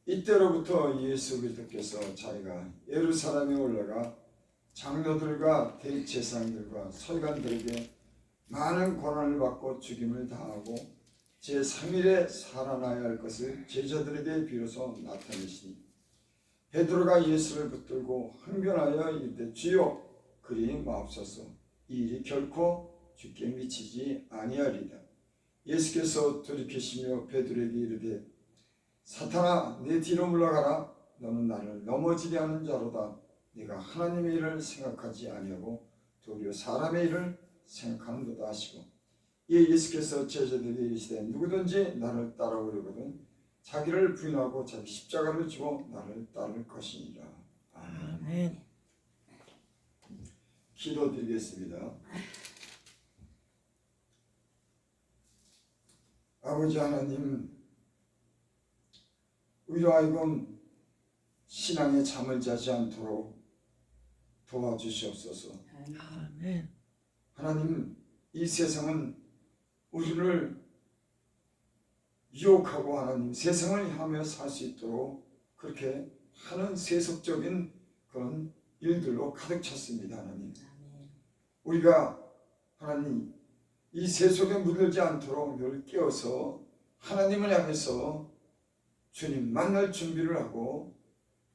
이때로부터 예수 그리스도께서 자기가 예루살렘에 올라가 장로들과 대제사장들과 서기관들에게 많은 고난을 받고 죽임을 당하고 제3일에 살아나야 할 것을 제자들에게 비로소 나타내시니 베드로가 예수를 붙들고 항변하여 이르되 주여 그리 마옵소서 이 일이 결코 주께 미치지 아니하리다. 예수께서 돌이키시며 베드로에게 이르되 사탄아 내 뒤로 물러가라. 너는 나를 넘어지게 하는 자로다. 네가 하나님의 일을 생각하지 아니하고 도리어 사람의 일을 생각하는도다 하시고 이에 예수께서 제자들에게 이르시되 누구든지 나를 따라오려거든 자기를 부인하고 자기 십자가를 지고 나를 따를 것이니라. 아멘. 기도드리겠습니다. 아버지 하나님, 우리로 하여금 신앙에 잠을 자지 않도록 도와주시옵소서. 아멘. 하나님, 이 세상은 우리를 유혹하고 하나님 세상을 향하며 살 수 있도록 그렇게 하는 세속적인 그런 일들로 가득 찼습니다. 하나님, 우리가 하나님 이 세속에 물들지 않도록 늘 깨어서 하나님을 향해서 주님 만날 준비를 하고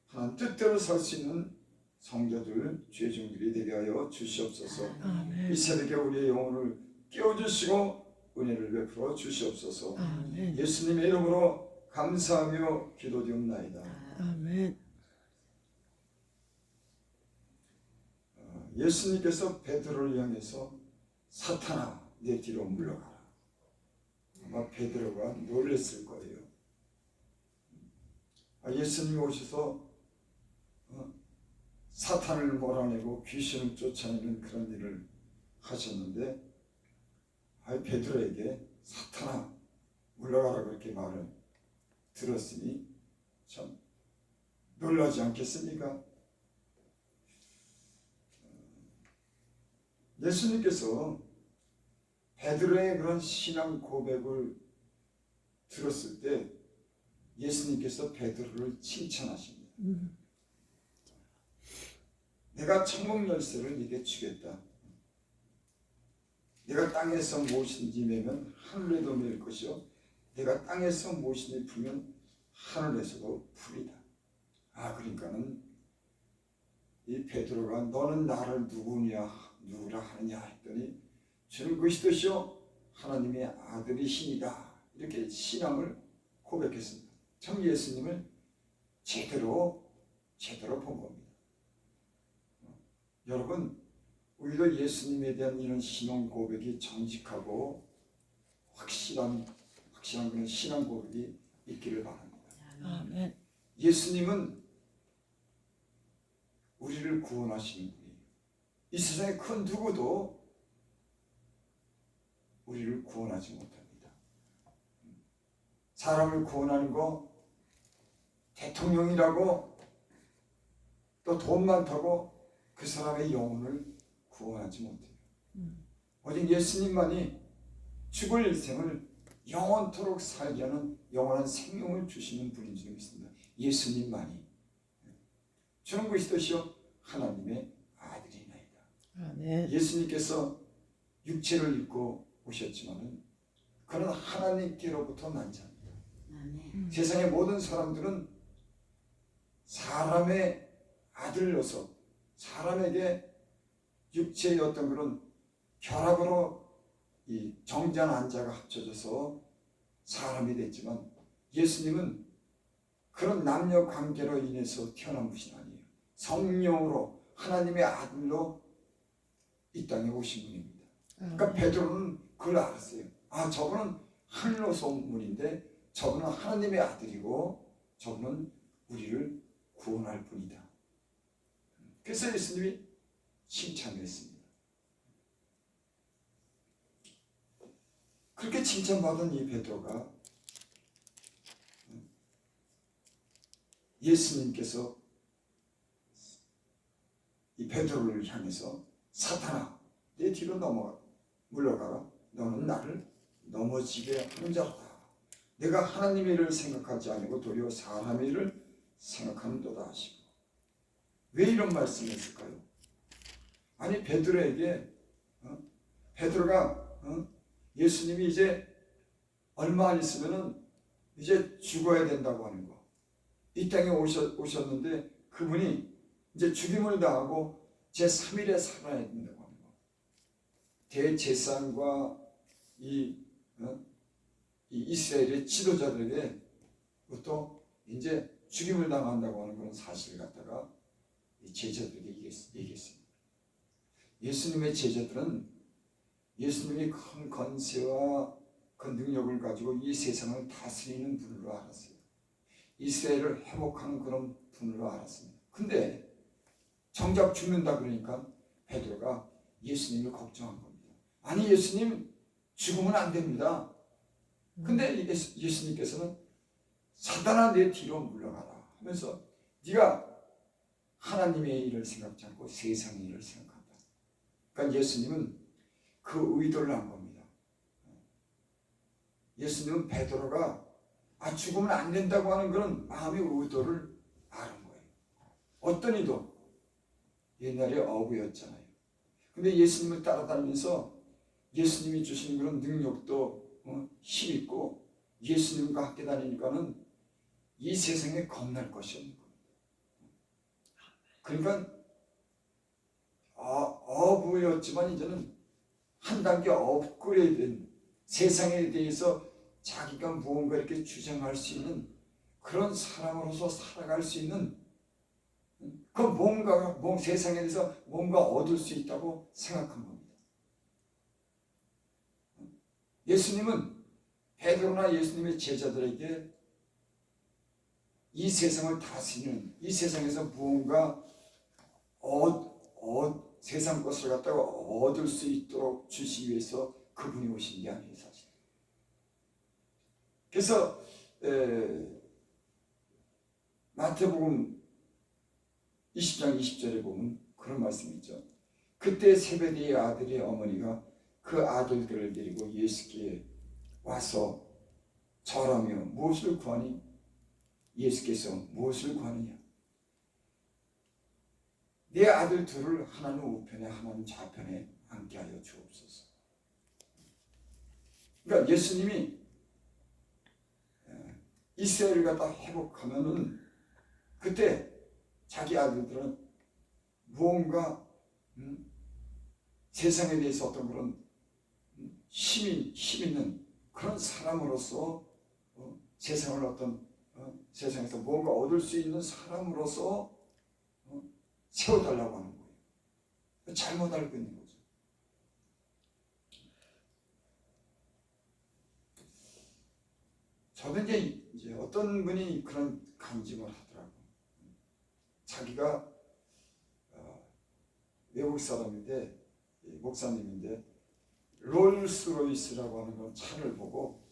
하나님 뜻대로 살 수 있는 성도들 주의 종들이 되게 하여 주시옵소서. 아멘. 이 새벽에 우리의 영혼을 깨워주시고 은혜를 베풀어 주시옵소서. 아멘. 예수님의 이름으로 감사하며 기도드리옵나이다. 아멘. 예수님께서 베드로를 향해서 사탄아 내 뒤로 물러가라. 아마 베드로가 놀랐을 거예요. 예수님이 오셔서 사탄을 몰아내고 귀신을 쫓아내는 그런 일을 하셨는데 베드로에게 사탄아 물러가라 그렇게 말을 들었으니 참 놀라지 않겠습니까? 예수님께서 베드로의 그런 신앙 고백을 들었을 때 예수님께서 베드로를 칭찬하십니다. 내가 천국 열쇠를 네게 주겠다. 내가 땅에서 무엇인지 매면 하늘에도 매일 것이요 내가 땅에서 무엇인지 풀면 하늘에서도 풀이다. 그러니까는 이 베드로가 너는 나를 누구라 하느냐 했더니 주는 그리스도시요 하나님의 아들이시니다. 이렇게 신앙을 고백했습니다. 참 예수님을 제대로 본 겁니다. 여러분, 우리도 예수님에 대한 이런 신앙 고백이 정직하고 확실한 그런 신앙 고백이 있기를 바랍니다. 아멘. 예수님은 우리를 구원하시는 분이에요. 이 세상에 그 누구도 우리를 구원하지 못합니다. 사람을 구원하는 거 대통령이라고 또 돈 많다고 그 사람의 영혼을 구원하지 못해요. 오직 예수님만이 죽을 일생을 영원토록 살게 하는 영원한 생명을 주시는 분인 줄 믿습니다. 예수님만이 주는 그리스도시요 하나님의 아들이나이다. 아멘. 예수님께서 육체를 입고 오셨지만은 그는 하나님께로부터 난 자입니다. 세상의 모든 사람들은 사람의 아들로서 사람에게 육체의 어떤 그런 결합으로 이 정자한 자가 합쳐져서 사람이 됐지만 예수님은 그런 남녀 관계로 인해서 태어난 분이 아니에요. 성령으로 하나님의 아들로 이 땅에 오신 분입니다. 그러니까 베드로는 그걸 알았어요. 저분은 하늘로서 온 분인데 저분은 하나님의 아들이고 저분은 우리를 구원할 분이다. 그래서 예수님이 칭찬했습니다. 그렇게 칭찬받은 이 베드로가 예수님께서 이 베드로를 향해서 사탄아 내 뒤로 물러가라. 너는 나를 넘어지게 하는 자다. 내가 하나님의 일을 생각하지 아니고 도리어 사람의 일을 생각하는도다 하시고. 왜 이런 말씀을 했을까요? 아니 베드로에게 베드로가 예수님이 이제 얼마 안 있으면은 이제 죽어야 된다고 하는 거. 이 땅에 오셨는데 그분이 이제 죽임을 당하고 제3일에 살아야 된다고 하는 거. 대제사장과 이 이스라엘의 지도자들에게 또 이제 죽임을 당한다고 하는 그런 사실을 갖다가 이 제자들에게 얘기했습니다. 예수님의 제자들은 예수님이 큰 권세와 그 능력을 가지고 이 세상을 다스리는 분으로 알았어요. 이스라엘을 회복하는 그런 분으로 알았습니다. 근데 정작 죽는다 그러니까 베드로가 예수님을 걱정한 겁니다. 아니 예수님 죽으면 안 됩니다. 근데 예수님께서는 사단아 내 뒤로 물러가라 하면서 네가 하나님의 일을 생각지 않고 세상의 일을 생각한다. 그러니까 예수님은 그 의도를 한 겁니다. 예수님은 베드로가 죽으면 안 된다고 하는 그런 마음의 의도를 아는 거예요. 어떤 이도 옛날에 어부였잖아요. 근데 예수님을 따라다니면서 예수님이 주시는 그런 능력도 힘 있고 예수님과 함께 다니니까는 이 세상에 겁날 것이 없는 겁니다. 그러니까 어부였지만 이제는 한 단계 업그레이드된 세상에 대해서 자기가 무언가 이렇게 주장할 수 있는 그런 사람으로서 살아갈 수 있는 그 뭔가 세상에 대해서 뭔가 얻을 수 있다고 생각한 겁니다. 예수님은 베드로나 예수님의 제자들에게 이 세상을 다스리는 이 세상에서 무언가 세상 것을 갖다가 얻을 수 있도록 주시기 위해서 그분이 오신 게 아니에요, 사실. 그래서 마태복음 20장 20절에 보면 그런 말씀이 있죠. 그때 세베대의 아들의 어머니가 그 아들들을 데리고 예수께 와서 절하며 무엇을 구하니? 예수께서 무엇을 구하느냐? 내 아들 둘을 하나는 우편에 하나는 좌편에 앉게 하여 주옵소서. 그러니까 예수님이 이스라엘을 갖다 회복하면은 그때 자기 아들들은 무언가 세상에 대해서 어떤 그런 힘 있는 그런 사람으로서 세상을 세상에서 무언가 얻을 수 있는 사람으로서 세워달라고 하는 거예요. 잘못 알고 있는 거죠. 저는 이제 어떤 분이 그런 간증을 하더라고요. 자기가 외국 사람인데 목사님인데 롤스로이스라고 하는 건 차를 보고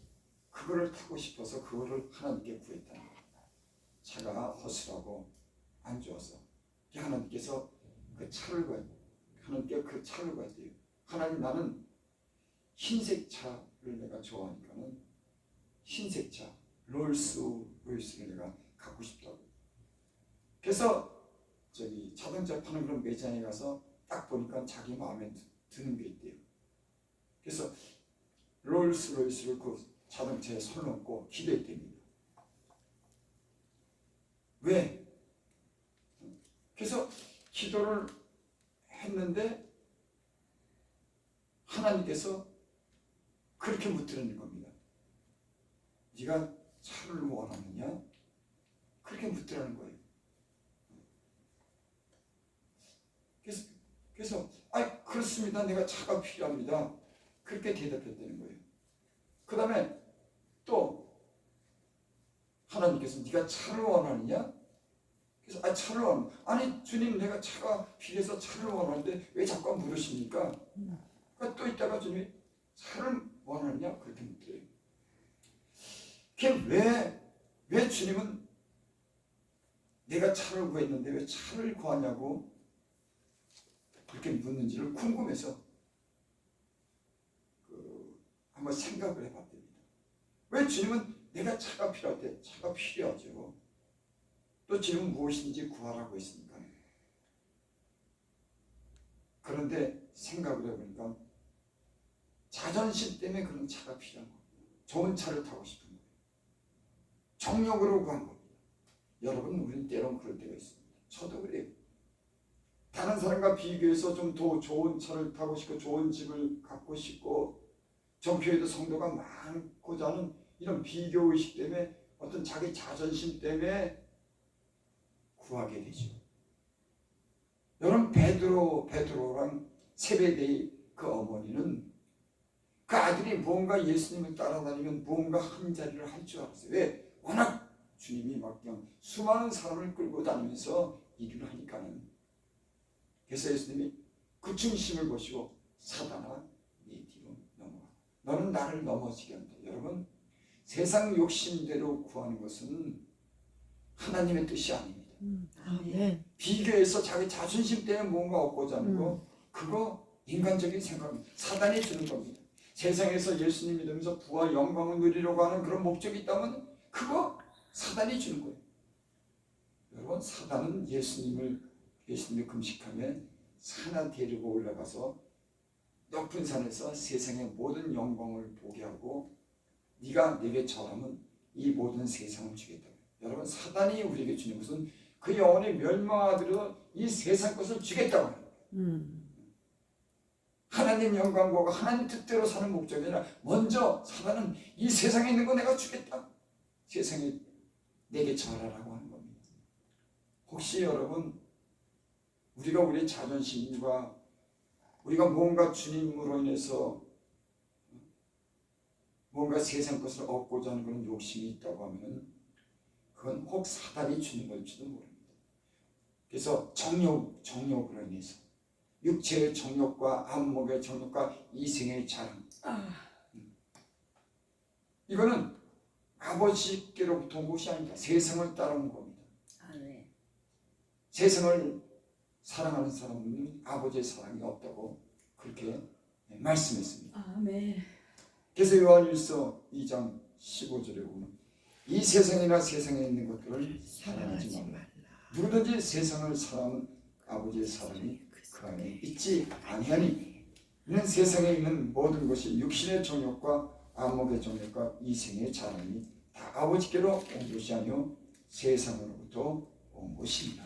그거를 타고 싶어서 그거를 하나님께 구했다는 거예요. 차가 허술하고 안 좋아서 하나님께서 그 차를 하나님께 그 차를 구했대요. 하나님 나는 흰색 차를 내가 좋아하니까는 흰색 차 롤스로이스를 내가 갖고 싶다고. 그래서 저기 자동차 파는 그런 매장에 가서 딱 보니까 자기 마음에 드는 게 있대요. 그래서 롤스로이스를 그 자동차에 손놓고 기도했답니다. 왜? 그래서 기도를 했는데 하나님께서 그렇게 묻더라는 겁니다. 네가 차를 원하느냐? 그렇게 묻더라는 거예요. 그래서 그렇습니다. 내가 차가 필요합니다. 그렇게 대답했다는 거예요. 그 다음에 또 하나님께서 네가 차를 원하느냐? 그래서 차를 아니 주님 내가 차가 필요해서 차를 원하는데 왜 자꾸 물으십니까? 그러니까 또 있다가 주님이 차를 원하느냐? 그렇게 묻더래요. 그게 왜 주님은 내가 차를 구했는데 왜 차를 구하냐고 그렇게 묻는지를 궁금해서 한번 생각을 해봤답니다. 왜 주님은 내가 차가 필요할 때 차가 필요하죠. 또 지금 무엇인지 구하라고 했으니까. 그런데 생각을 해보니까 자존심 때문에 그런 차가 필요한 거예요. 좋은 차를 타고 싶은 거예요. 정욕으로 구한 겁니다. 여러분, 우리는 때론 그럴 때가 있습니다. 저도 그래요. 다른 사람과 비교해서 좀 더 좋은 차를 타고 싶고 좋은 집을 갖고 싶고 전 교회도 성도가 많고자 하는 이런 비교의식 때문에 어떤 자기 자존심 때문에 구하게 되죠. 여러분, 베드로랑 세베대의 그 어머니는 그 아들이 뭔가 예수님을 따라다니면 뭔가 한 자리를 할 줄 알았어요. 왜? 워낙 주님이 막 그냥 수많은 사람을 끌고 다니면서 일을 하니까는. 그래서 예수님이 그 중심을 보시고 사단아, 네 뒤로 넘어가. 너는 나를 넘어지게 한다. 여러분, 세상 욕심대로 구하는 것은 하나님의 뜻이 아닙니다. 아멘. 비교해서 자기 자존심 때문에 뭔가 얻고자 하는 거, 그거 인간적인 생각입니다. 사단이 주는 겁니다. 세상에서 예수님 믿으면서 부와 영광을 누리려고 하는 그런 목적이 있다면 그거 사단이 주는 거예요. 여러분, 사단은 예수님이 금식하면 산에 데리고 올라가서 높은 산에서 세상의 모든 영광을 보게 하고 네가 내게 절하면 이 모든 세상을 주겠다. 여러분, 사단이 우리에게 주는 것은 그 영혼이 멸망하더라도 이 세상 것을 주겠다고 하는 거예요. 하나님 영광 보고 하나님 뜻대로 사는 목적이 아니라 먼저 사단은 이 세상에 있는 거 내가 주겠다. 세상에 내게 절하라고 하는 겁니다. 혹시 여러분, 우리가 우리 자존심과 우리가 뭔가 주님으로 인해서 뭔가 세상 것을 얻고자 하는 그런 욕심이 있다고 하면 그건 혹 사단이 주는 걸지도 모릅니다. 그래서 정욕으로 인해서 육체의 정욕과 안목의 정욕과 이생의 자랑, 이거는 아버지께로부터 온 것이 아니다. 세상을 따라온 겁니다. 아멘. 세상을 사랑하는 사람은 아버지의 사랑이 없다고 그렇게 말씀했습니다. 아멘. 그래서 요한일서 2장 15절에 보면 이 세상이나 세상에 있는 것들을 사랑하지 말라. 누구든지 세상을 사랑하는 아버지의 사랑이 그 안에 있지 아니하니. 이는 세상에 있는 모든 것이 육신의 정욕과 안목의 정욕과 이생의 자랑이 다 아버지께로 온 것이 아니요 세상으로부터 온 것입니다.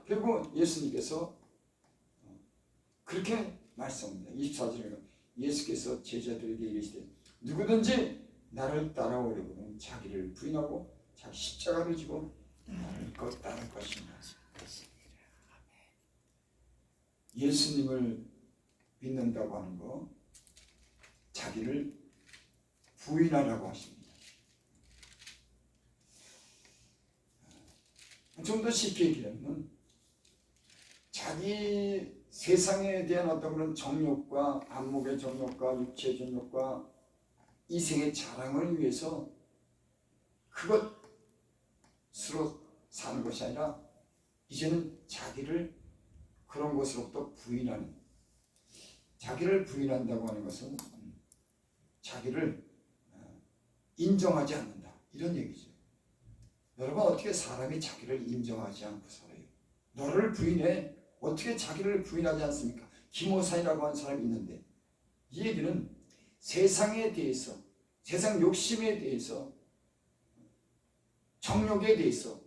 결국 예수님께서 그렇게 말씀합니다. 24절에 예수께서 제자들에게 이르시되 누구든지 나를 따라오려거든 자기를 부인하고 자기 십자가를 지고 나를 따를 것입니다. 예수님을 믿는다고 하는 거, 자기를 부인하라고 하십니다. 좀 더 쉽게 얘기하면 자기 세상에 대한 어떤 그런 정욕과 안목의 정욕과 육체의 정욕과 이생의 자랑을 위해서 그것으로 사는 것이 아니라 이제는 자기를 그런 것으로부터 부인하는, 자기를 부인한다고 하는 것은 자기를 인정하지 않는다, 이런 얘기죠. 여러분, 어떻게 사람이 자기를 인정하지 않고 살아요? 너를 부인해. 어떻게 자기를 부인하지 않습니까? 김호산이라고 하는 사람이 있는데, 이 얘기는 세상에 대해서, 세상 욕심에 대해서, 정욕에 대해서,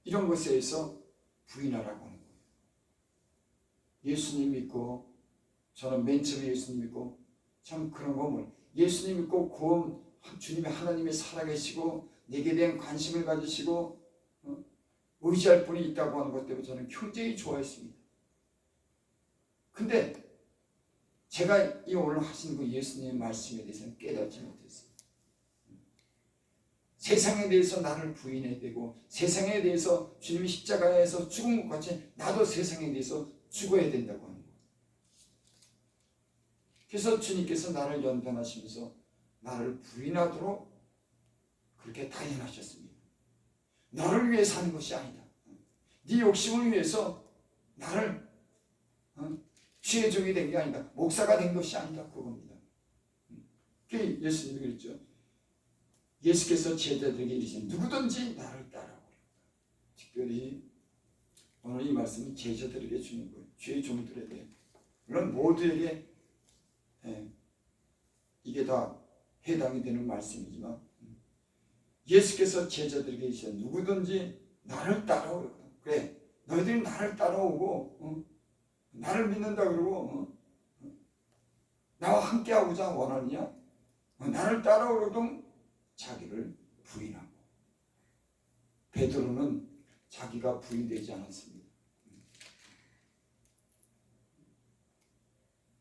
이런 것에 대해서 부인하라고 하는 거예요. 예수님 믿고, 저는 맨 처음에 예수님 믿고 참 그런 거 뭐 예수님 믿고 구원, 주님의 하나님의 살아계시고 내게 대한 관심을 가지시고 의지할 분이 있다고 하는 것 때문에 저는 굉장히 좋아했습니다. 근데 제가 이 오늘 하신 그 예수님의 말씀에 대해서는 깨닫지 못했어요. 세상에 대해서 나를 부인해야 되고, 세상에 대해서 주님이 십자가에서 죽은 것 같이 나도 세상에 대해서 죽어야 된다고 하는 거예요. 그래서 주님께서 나를 연단하시면서 나를 부인하도록 그렇게 단련하셨습니다. 너를 위해 사는 것이 아니다. 네 욕심을 위해서 나를 주의 종이 된 게 아니다. 목사가 된 것이 아니다. 그겁니다. 그게 예수님이 그랬죠. 예수께서 제자들에게 이르신 누구든지 나를 따라오라. 특별히 오늘 이 말씀은 제자들에게 주는 거예요. 주의 종들에게. 물론 모두에게 이게 다 해당이 되는 말씀이지만 예수께서 제자들에게 이르신 누구든지 나를 따라오라. 그래, 너희들이 나를 따라오고 나를 믿는다 그러고 나와 함께하고자 원하느냐? 나를 따라오려도 자기를 부인하고. 베드로는 자기가 부인되지 않았습니다.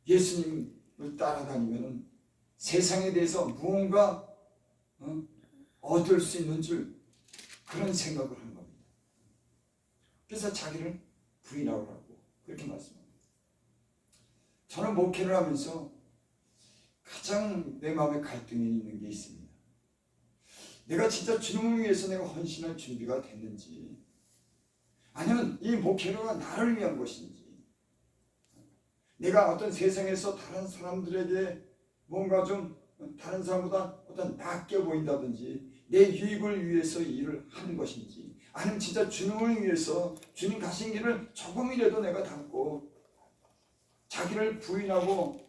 예수님을 따라다니면 세상에 대해서 무언가 얻을 수 있는 줄 그런 생각을 한 겁니다. 그래서 자기를 부인하라고 그렇게 말씀합니다. 저는 목회를 하면서 가장 내 마음에 갈등이 있는 게 있습니다. 내가 진짜 주님을 위해서 내가 헌신할 준비가 됐는지, 아니면 이 목회가 나를 위한 것인지, 내가 어떤 세상에서 다른 사람들에게 뭔가 좀 다른 사람보다 어떤 낫게 보인다든지 내 유익을 위해서 일을 하는 것인지, 아니면 진짜 주님을 위해서 주님 가신 길을 조금이라도 내가 닮고 자기를 부인하고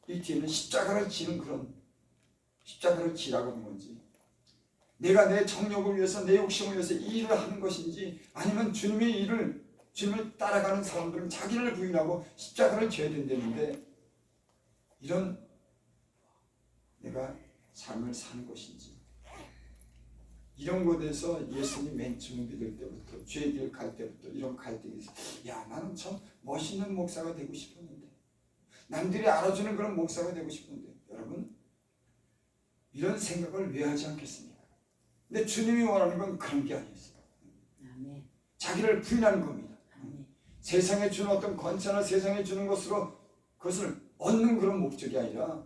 이 뒤에는 십자가를 지는 그런 십자가를 지라고 하는 건지, 내가 내 정욕을 위해서 내 욕심을 위해서 이 일을 하는 것인지, 아니면 주님의 일을 주님을 따라가는 사람들은 자기를 부인하고 십자가를 져야 된다는데 이런 내가 삶을 사는 것인지, 이런 것에 대해서 예수님 맨 처음 믿을 때부터 주의 길 갈 때부터 이런 갈등이 있어요. 야, 나는 참 멋있는 목사가 되고 싶었는데, 남들이 알아주는 그런 목사가 되고 싶은데, 여러분 이런 생각을 왜 하지 않겠습니까? 근데 주님이 원하는 건 그런 게 아니었어요. 아멘. 자기를 부인하는 겁니다. 아멘. 세상에 주는 어떤 권세나 세상에 주는 것으로 그것을 얻는 그런 목적이 아니라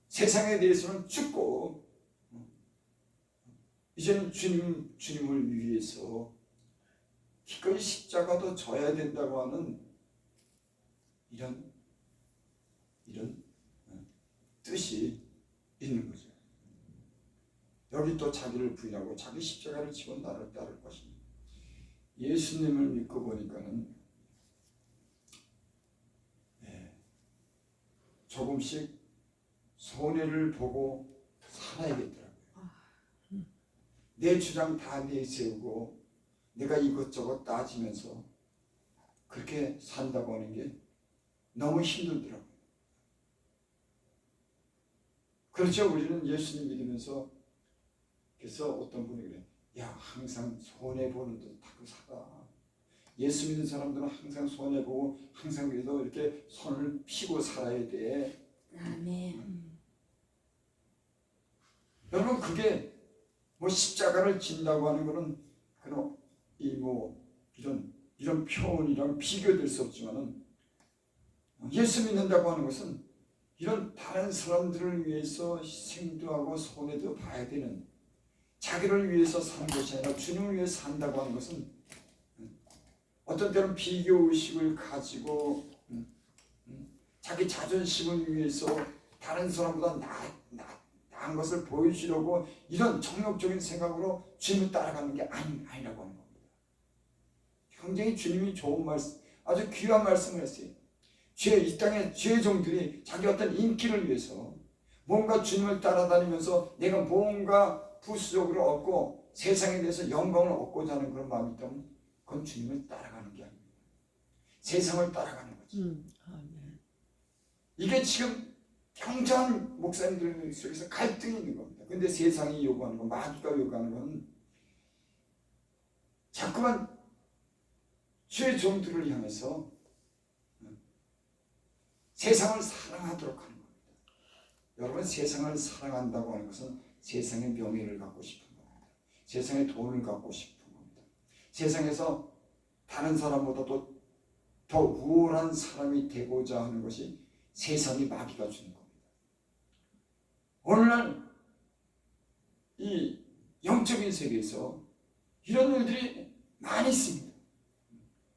세상에 대해서는 죽고 이제는 주님을 위해서 기꺼이 십자가도 져야 된다고 하는 이런 뜻이 있는 거죠. 여기 또 자기를 부인하고 자기 십자가를 지고 나를 따를 것입니다. 예수님을 믿고 보니까는 조금씩 손해를 보고 살아야겠더라고요. 내 주장 다 내세우고 내가 이것저것 따지면서 그렇게 산다고 하는 게 너무 힘들더라고요. 그렇죠. 우리는 예수님 믿으면서 그래서 어떤 분이 그래, 야, 항상 손해보는 듯 하고 살아. 예수 믿는 사람들은 항상 손해보고 항상 그래도 이렇게 손을 피고 살아야 돼. 아멘. 여러분, 그게 뭐 십자가를 진다고 하는 거는 그런 이런 표현이랑 비교될 수 없지만은, 예수 믿는다고 하는 것은 이런 다른 사람들을 위해서 희생도 하고 손해도 봐야 되는, 자기를 위해서 사는 것이 아니라 주님을 위해서 산다고 하는 것은 어떤 때는 비교의식을 가지고 자기 자존심을 위해서 다른 사람보다 나은 것을 보여주려고 이런 정욕적인 생각으로 주님을 따라가는 게 아니라고 하는 겁니다. 굉장히 주님이 좋은 말씀, 아주 귀한 말씀을 했어요. 이 땅의 죄의 종들이 자기 어떤 인기를 위해서 뭔가 주님을 따라다니면서 내가 뭔가 부수적으로 얻고 세상에 대해서 영광을 얻고자 하는 그런 마음이 있다면 그건 주님을 따라가는 게 아닙니다. 세상을 따라가는 거죠. 아멘. 이게 지금 굉장한 목사님들 속에서 갈등이 있는 겁니다. 근데 세상이 요구하는 거, 마귀가 요구하는 건 자꾸만 주의 종들을 향해서 세상을 사랑하도록 하는 겁니다. 여러분, 세상을 사랑한다고 하는 것은 세상의 명예를 갖고 싶은 겁니다. 세상의 돈을 갖고 싶은 겁니다. 세상에서 다른 사람보다도 더 우월한 사람이 되고자 하는 것이 세상이 마귀가 주는 겁니다. 오늘날 이 영적인 세계에서 이런 일들이 많이 있습니다.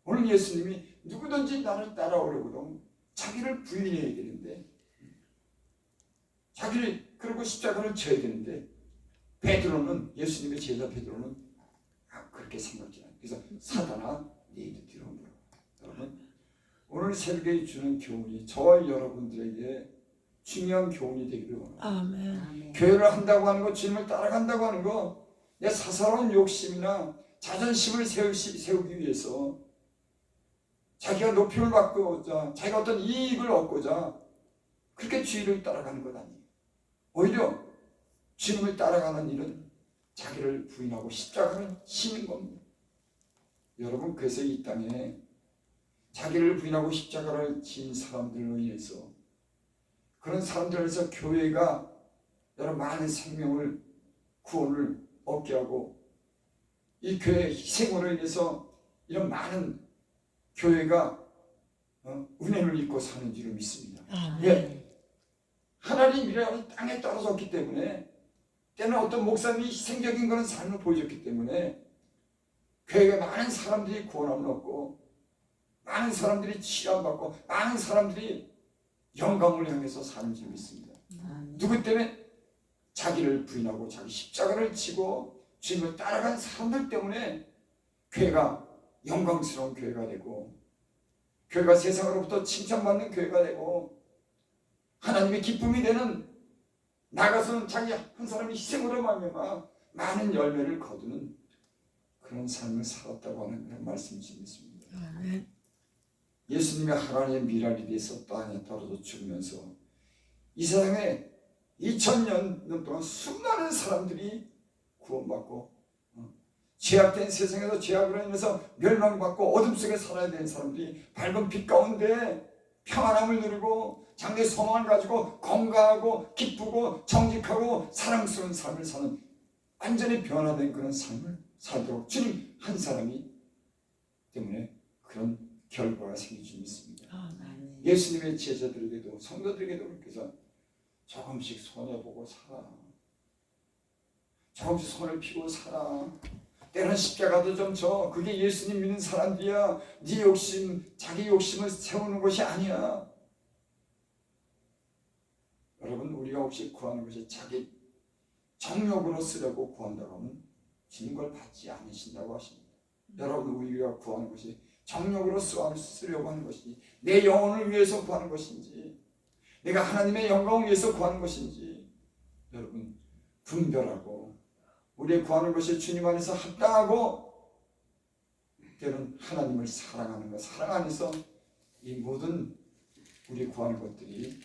오늘 예수님이 누구든지 나를 따라오려거든 자기를 부인해야 되는데, 자기를 그리고 십자가를 져야 되는데, 베드로는, 예수님의 제자 베드로는 그렇게 생각지 않아요. 그래서 사단아 너희도 뒤로 물어. 여러분, 오늘 새벽에 주는 교훈이 저와 여러분들에게 중요한 교훈이 되기를 원합니다. 아멘. 아멘. 교회를 한다고 하는 거, 주님을 따라간다고 하는 거, 내 사사로운 욕심이나 자존심을 세우기 위해서, 자기가 높임을 받고자, 자기가 어떤 이익을 얻고자 그렇게 주의를 따라가는 것 아니에요. 오히려 주님을 따라가는 일은 자기를 부인하고 십자가를 지는 겁니다. 여러분, 그래서 이 땅에 자기를 부인하고 십자가를 진 사람들로 인해서, 그런 사람들에서 교회가 여러 많은 생명을, 구원을 얻게 하고, 이 교회의 희생으로 인해서 이런 많은 교회가 은혜를 입고 사는 줄을 믿습니다. 아멘. 예, 하나님이라는 땅에 떨어졌기 때문에, 때는 어떤 목사님이 희생적인 그런 삶을 보여줬기 때문에 교회가 많은 사람들이 구원함을 얻고, 많은 사람들이 치료받고, 많은 사람들이 영광을 향해서 사는 줄 믿습니다. 아멘. 누구 때문에? 자기를 부인하고 자기 십자가를 지고 주님을 따라간 사람들 때문에 교회가 영광스러운 교회가 되고, 교회가 세상으로부터 칭찬받는 교회가 되고, 하나님의 기쁨이 되는, 나가서는 자기 한 사람의 희생으로 말미암아 많은 열매를 거두는 그런 삶을 살았다고 하는 그런 말씀을 드리겠습니다. 아멘. 예수님의 하나님의 미랄이 돼서 땅에 떨어져 죽으면서 이 세상에 2000년 동안 수많은 사람들이 구원받고, 죄악된 세상에서 죄악으로 인해서 멸망받고 어둠 속에 살아야 되는 사람들이 밝은 빛 가운데 평안함을 누리고 장래 소망을 가지고 건강하고 기쁘고 정직하고 사랑스러운 삶을 사는, 완전히 변화된 그런 삶을 살도록 주님 한 사람이 때문에 그런 결과가 생길 줄 믿습니다. 아멘. 아멘. 예수님의 제자들에게도 성도들에게도 그렇게 해서 조금씩 손해보고 살아, 조금씩 손을 피고 살아. 때로는 십자가도 좀 져. 그게 예수님 믿는 사람들이야. 네 욕심, 자기 욕심을 세우는 것이 아니야. 여러분, 우리가 혹시 구하는 것이 자기 정욕으로 쓰려고 구한다고 하면 주님 걸 받지 않으신다고 하십니다. 여러분, 우리가 구하는 것이 정욕으로 쓰려고 하는 것이 내 영혼을 위해서 구하는 것인지, 내가 하나님의 영광을 위해서 구하는 것인지, 여러분 분별하고, 우리의 구하는 것이 주님 안에서 합당하고, 때로는 하나님을 사랑하는 것, 사랑 안에서 이 모든 우리 구하는 것들이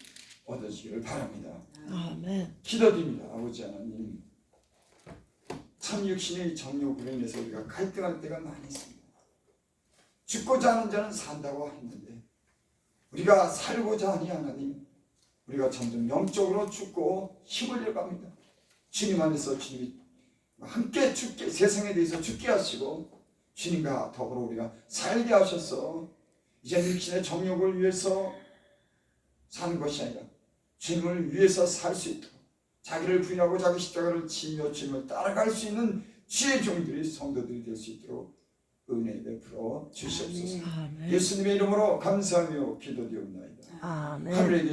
얻어지기를 바랍니다. 아멘. 기도드립니다. 아버지 하나님, 참 육신의 정욕으로 인해서 우리가 갈등할 때가 많이 있습니다. 죽고자 하는 자는 산다고 했는데 우리가 살고자 하니 하나님, 우리가 점점 영적으로 죽고 힘을 잃어갑니다. 주님 안에서 주님이 함께 죽게, 세상에 대해서 죽게 하시고 주님과 더불어 우리가 살게 하셔서 이제 육신의 정욕을 위해서 사는 것이 아니라 주님을 위해서 살 수 있도록 자기를 부인하고 자기 십자가를 지며 주님을 따라갈 수 있는 주의 종들이, 성도들이 될 수 있도록 은혜 베풀어 주시옵소서. 아멘. 예수님의 이름으로 감사하며 기도드리옵나이다. 아멘. 하늘에 계신